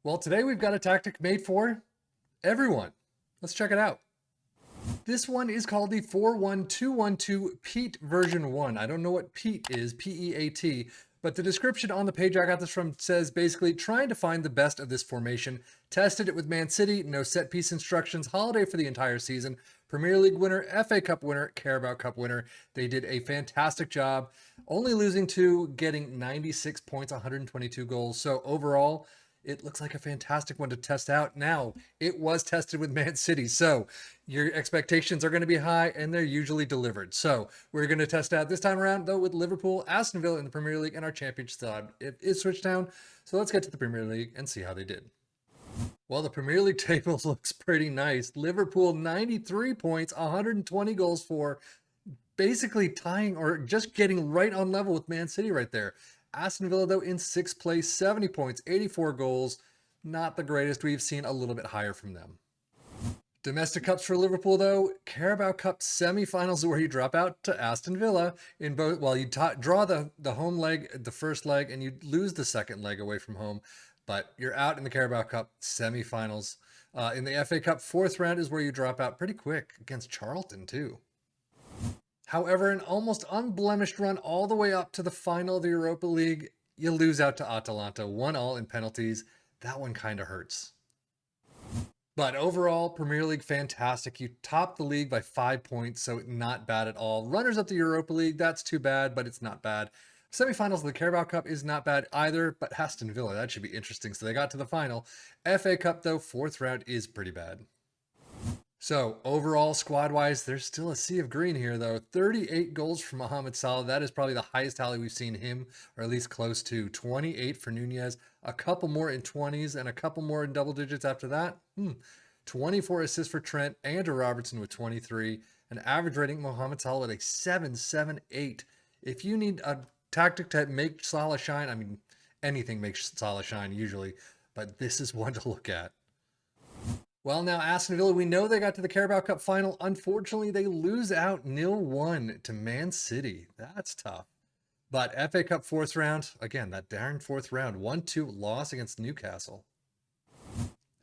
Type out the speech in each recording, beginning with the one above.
Well, today we've got a tactic made for everyone. Let's check it out. This one is called the 4-1-2-1-2 PEAT version 1. I don't know what PEAT is, P-E-A-T, but the description on the page I got this from says basically trying to find the best of this formation. Tested it with Man City, no set piece instructions, holiday for the entire season, Premier League winner, FA Cup winner, Carabao Cup winner. They did a fantastic job, only losing to getting 96 points, 122 goals. So overall, it looks like a fantastic one to test out. Now, it was tested with Man City, so your expectations are going to be high, and they're usually delivered. So we're going to test out this time around, though, with Liverpool, Aston Villa in the Premier League, and our championship side, Ipswich Town. So let's get to the Premier League and see how they did. Well, the Premier League table looks pretty nice. Liverpool, 93 points, 120 goals for, basically tying or just getting right on level with Man City right there. Aston Villa, though, in 6th place, 70 points, 84 goals. Not the greatest. We've seen a little bit higher from them. Domestic cups for Liverpool, though. Carabao Cup semifinals where you drop out to Aston Villa in both. Well, you draw the home leg, the first leg, and you lose the second leg away from home. But you're out in the Carabao Cup semifinals. In the FA Cup, 4th round is where you drop out pretty quick against Charlton, too. However, an almost unblemished run all the way up to the final of the Europa League, you lose out to Atalanta, 1-1 in penalties. That one kind of hurts. But overall, Premier League, fantastic. You top the league by 5 points, so not bad at all. Runners up the Europa League, that's too bad, but it's not bad. Semifinals of the Carabao Cup is not bad either, but Aston Villa, that should be interesting. So they got to the final. FA Cup, though, 4th round is pretty bad. So overall, squad-wise, there's still a sea of green here, though. 38 goals for Mohamed Salah. That is probably the highest tally we've seen him, or at least close to. 28 for Nunez. A couple more in 20s, and a couple more in double digits after that. 24 assists for Trent. Andrew Robertson with 23. An average rating, Mohamed Salah at a 7.78. If you need a tactic to make Salah shine, I mean, anything makes Salah shine usually, but this is one to look at. Well, now Aston Villa, we know they got to the Carabao Cup final. Unfortunately, they lose out 0-1 to Man City. That's tough. But FA Cup 4th round, again, that darn 4th round, 1-2 loss against Newcastle.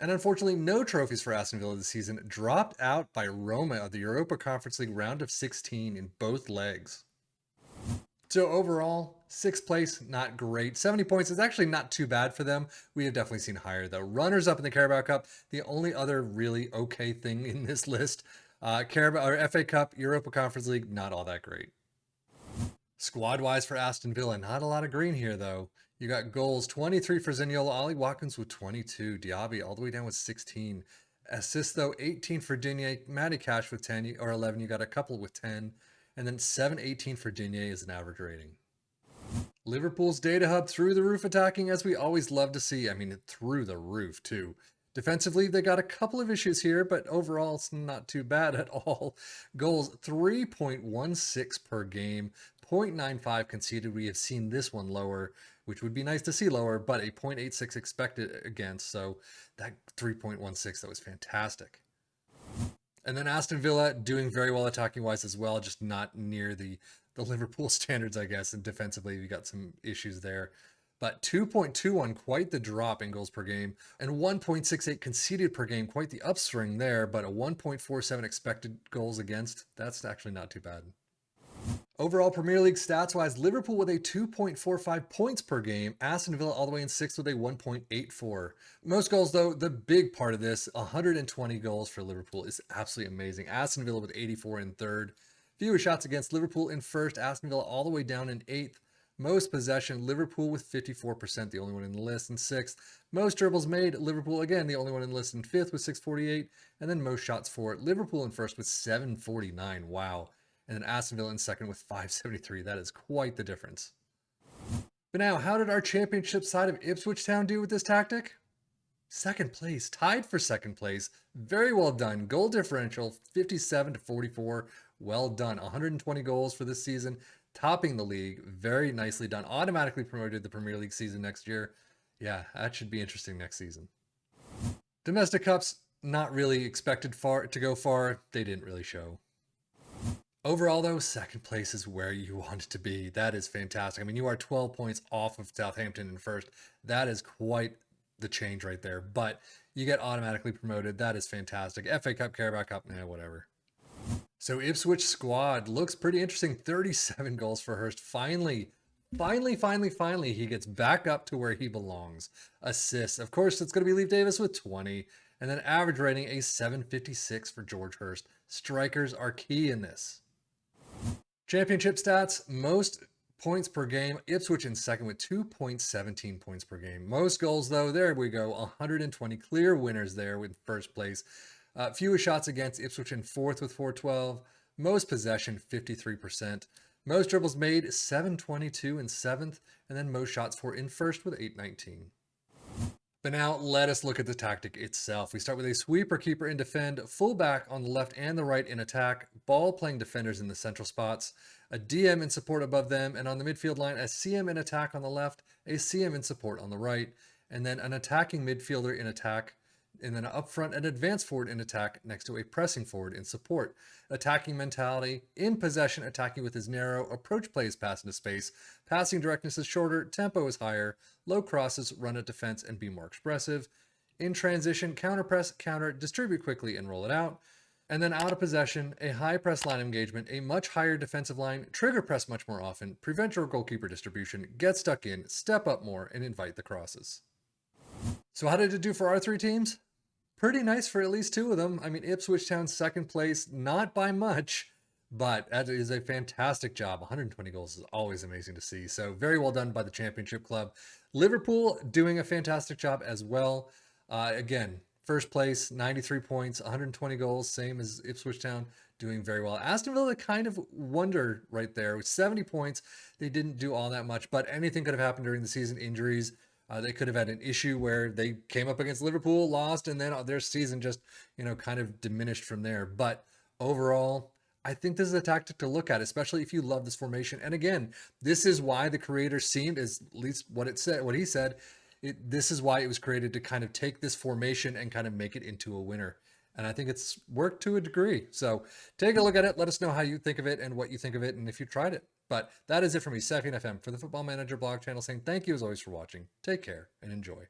And unfortunately, no trophies for Aston Villa this season. Dropped out by Roma of the Europa Conference League round of 16 in both legs. So overall, 6th place, not great. 70 points is actually not too bad for them. We have definitely seen higher, though. Runners up in the Carabao Cup, the only other really okay thing in this list. Carabao or FA Cup, Europa Conference League, not all that great. Squad-wise for Aston Villa, not a lot of green here, though. You got goals, 23 for Zaniolo, Ollie Watkins with 22, Diaby all the way down with 16. Assists, though, 18 for Digne, Matty Cash with 10 or 11. You got a couple with 10. And then 7.18 for Digne is an average rating. Liverpool's data hub through the roof attacking, as we always love to see. I mean, through the roof, too. Defensively, they got a couple of issues here, but overall, it's not too bad at all. Goals, 3.16 per game, 0.95 conceded. We have seen this one lower, which would be nice to see lower, but a 0.86 expected against. So that 3.16, that was fantastic. And then Aston Villa doing very well attacking-wise as well, just not near the Liverpool standards, I guess. And defensively, we got some issues there. But 2.21, quite the drop in goals per game. And 1.68 conceded per game, quite the upswing there. But a 1.47 expected goals against, that's actually not too bad. Overall, Premier League stats-wise, Liverpool with a 2.45 points per game. Aston Villa all the way in 6th with a 1.84. Most goals, though, the big part of this, 120 goals for Liverpool is absolutely amazing. Aston Villa with 84 in 3rd. Fewer shots against, Liverpool in 1st. Aston Villa all the way down in 8th. Most possession, Liverpool with 54%, the only one in the list, in 6th. Most dribbles made, Liverpool, again, the only one in the list, in 5th with 648. And then most shots for, Liverpool in 1st with 749. Wow. And then Aston Villa in 2nd with 573. That is quite the difference. But now, how did our championship side of Ipswich Town do with this tactic? 2nd place, tied for 2nd place. Very well done. Goal differential, 57-44. Well done. 120 goals for this season, topping the league. Very nicely done. Automatically promoted the Premier League season next year. Yeah, that should be interesting next season. Domestic cups, not really expected to go far. They didn't really show. Overall, though, 2nd place is where you want it to be. That is fantastic. I mean, you are 12 points off of Southampton in 1st. That is quite the change right there. But you get automatically promoted. That is fantastic. FA Cup, Carabao Cup, whatever. So Ipswich squad looks pretty interesting. 37 goals for Hurst. Finally, he gets back up to where he belongs. Assists. Of course, it's going to be Leif Davis with 20. And then average rating, a 756 for George Hurst. Strikers are key in this. Championship stats, most points per game. Ipswich in second with 2.17 points per game. Most goals, though, there we go. 120 clear winners there with first place. Fewest shots against, Ipswich in fourth with 412. Most possession, 53%. Most dribbles made, 722 in seventh. And then most shots for in first with 819. But now let us look at the tactic itself. We start with a sweeper keeper in defend, fullback on the left and the right in attack, ball playing defenders in the central spots, a DM in support above them, and on the midfield line, a CM in attack on the left, a CM in support on the right, and then an attacking midfielder in attack, and then up front, an advanced forward in attack next to a pressing forward in support. Attacking mentality, in possession, attacking with his narrow, approach plays pass into space, passing directness is shorter, tempo is higher, low crosses, run at defense, and be more expressive. In transition, counter press, counter, distribute quickly, and roll it out. And then out of possession, a high press line engagement, a much higher defensive line, trigger press much more often, prevent your goalkeeper distribution, get stuck in, step up more, and invite the crosses. So how did it do for our three teams? Pretty nice for at least two of them. I mean, Ipswich Town second place, not by much, but that is a fantastic job. 120 goals is always amazing to see. So very well done by the championship club. Liverpool doing a fantastic job as well. Again, first place, 93 points, 120 goals, same as Ipswich Town, doing very well. Aston Villa kind of wonder right there with 70 points. They didn't do all that much, but anything could have happened during the season. Injuries. They could have had an issue where they came up against Liverpool, lost, and then their season just, kind of diminished from there. But overall, I think this is a tactic to look at, especially if you love this formation. And again, this is why the creator seemed, at least what he said, this is why it was created to kind of take this formation and kind of make it into a winner. And I think it's worked to a degree. So take a look at it. Let us know how you think of it and what you think of it and if you tried it. But that is it for me, Seffian FM, for the Football Manager blog channel, saying thank you as always for watching. Take care and enjoy.